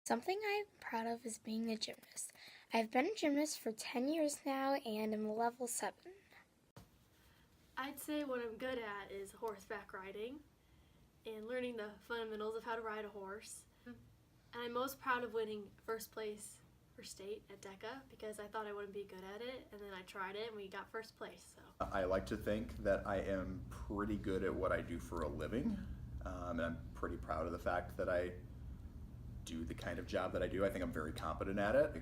Something I'm proud of is being a gymnast. I've been a gymnast for 10 years now and I'm level 7. I'd say what I'm good at is horseback riding and learning the fundamentals of how to ride a horse. And I'm most proud of winning first place for state at DECA because I thought I wouldn't be good at it, and then I tried it and we got first place. So I like to think that I am pretty good at what I do for a living, and I'm pretty proud of the fact that I do the kind of job that I do. I think I'm very competent at it. I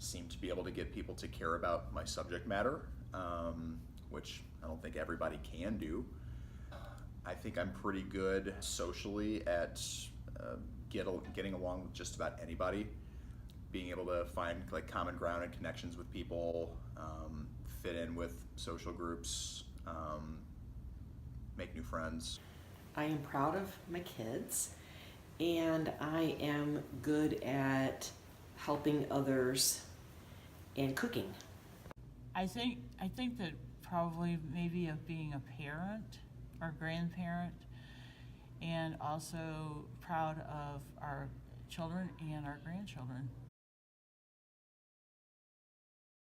seem to be able to get people to care about my subject matter, which I don't think everybody can do. I think I'm pretty good socially at getting along with just about anybody, being able to find like common ground and connections with people, fit in with social groups, make new friends. I am proud of my kids, and I am good at helping others and cooking. I think that probably maybe of being a parent or grandparent, and also proud of our children and our grandchildren.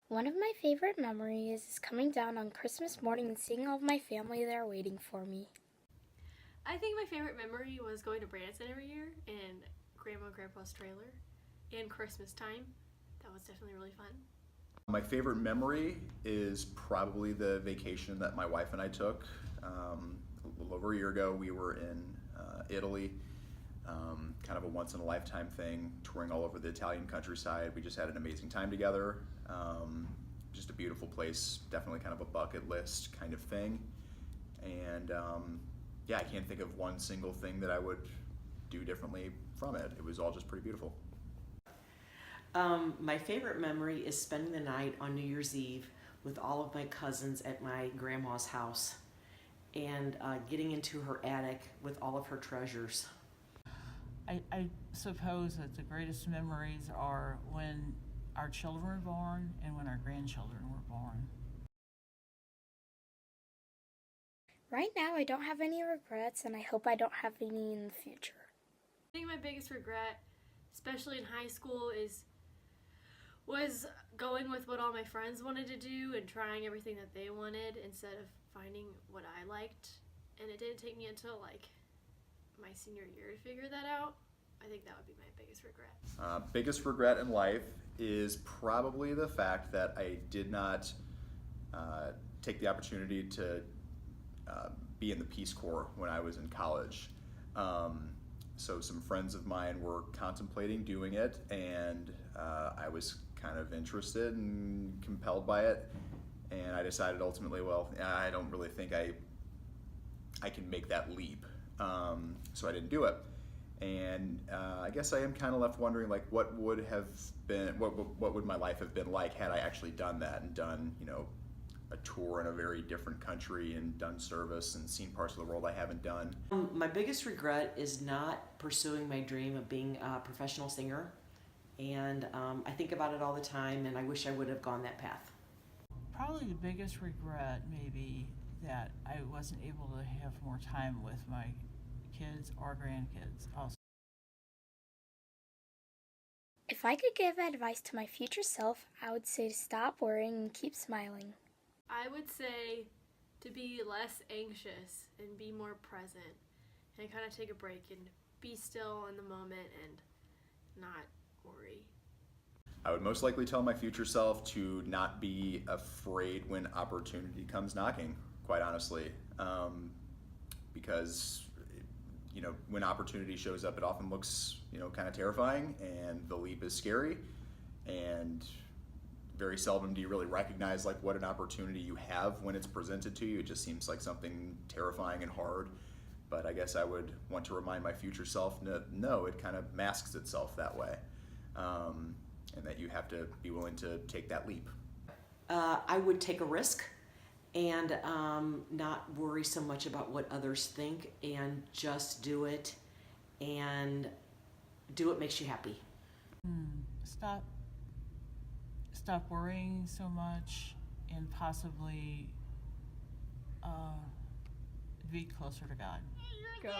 One of my favorite memories is coming down on Christmas morning and seeing all of my family there waiting for me. I think my favorite memory was going to Branson every year and Grandma and Grandpa's trailer and Christmas time. That was definitely really fun. My favorite memory is probably the vacation that my wife and I took. A little over a year ago, we were in Italy, kind of a once-in-a-lifetime thing, touring all over the Italian countryside. We just had an amazing time together. Just a beautiful place, definitely kind of a bucket list kind of thing. And yeah, I can't think of one single thing that I would do differently from it. It was all just pretty beautiful. My favorite memory is spending the night on New Year's Eve with all of my cousins at my grandma's house and getting into her attic with all of her treasures. I suppose that the greatest memories are when our children were born and when our grandchildren were born. Right now I don't have any regrets and I hope I don't have any in the future. I think my biggest regret, especially in high school, was going with what all my friends wanted to do and trying everything that they wanted instead of finding what I liked. And it didn't take me until like my senior year to figure that out. I think that would be my biggest regret. Biggest regret in life is probably the fact that I did not take the opportunity to be in the Peace Corps when I was in college. So some friends of mine were contemplating doing it, and I was kind of interested and compelled by it, and I decided ultimately, well, I don't really think I can make that leap, so I didn't do it. And I guess I am kind of left wondering, like, what would my life have been like had I actually done that and done, a tour in a very different country and done service and seen parts of the world I haven't done. My biggest regret is not pursuing my dream of being a professional singer, and I think about it all the time, and I wish I would have gone that path. Probably the biggest regret may be that I wasn't able to have more time with my kids or grandkids also. If I could give advice to my future self, I would say to stop worrying and keep smiling. I would say to be less anxious and be more present and kind of take a break and be still in the moment and not worry. I would most likely tell my future self to not be afraid when opportunity comes knocking, quite honestly, because when opportunity shows up, it often looks kind of terrifying, and the leap is scary, and very seldom do you really recognize like what an opportunity you have when it's presented to you. It just seems like something terrifying and hard. But I guess I would want to remind my future self, no, it kind of masks itself that way, and that you have to be willing to take that leap. I would take a risk and not worry so much about what others think, and just do it, and do what makes you happy. Stop worrying so much and possibly be closer to God. Go.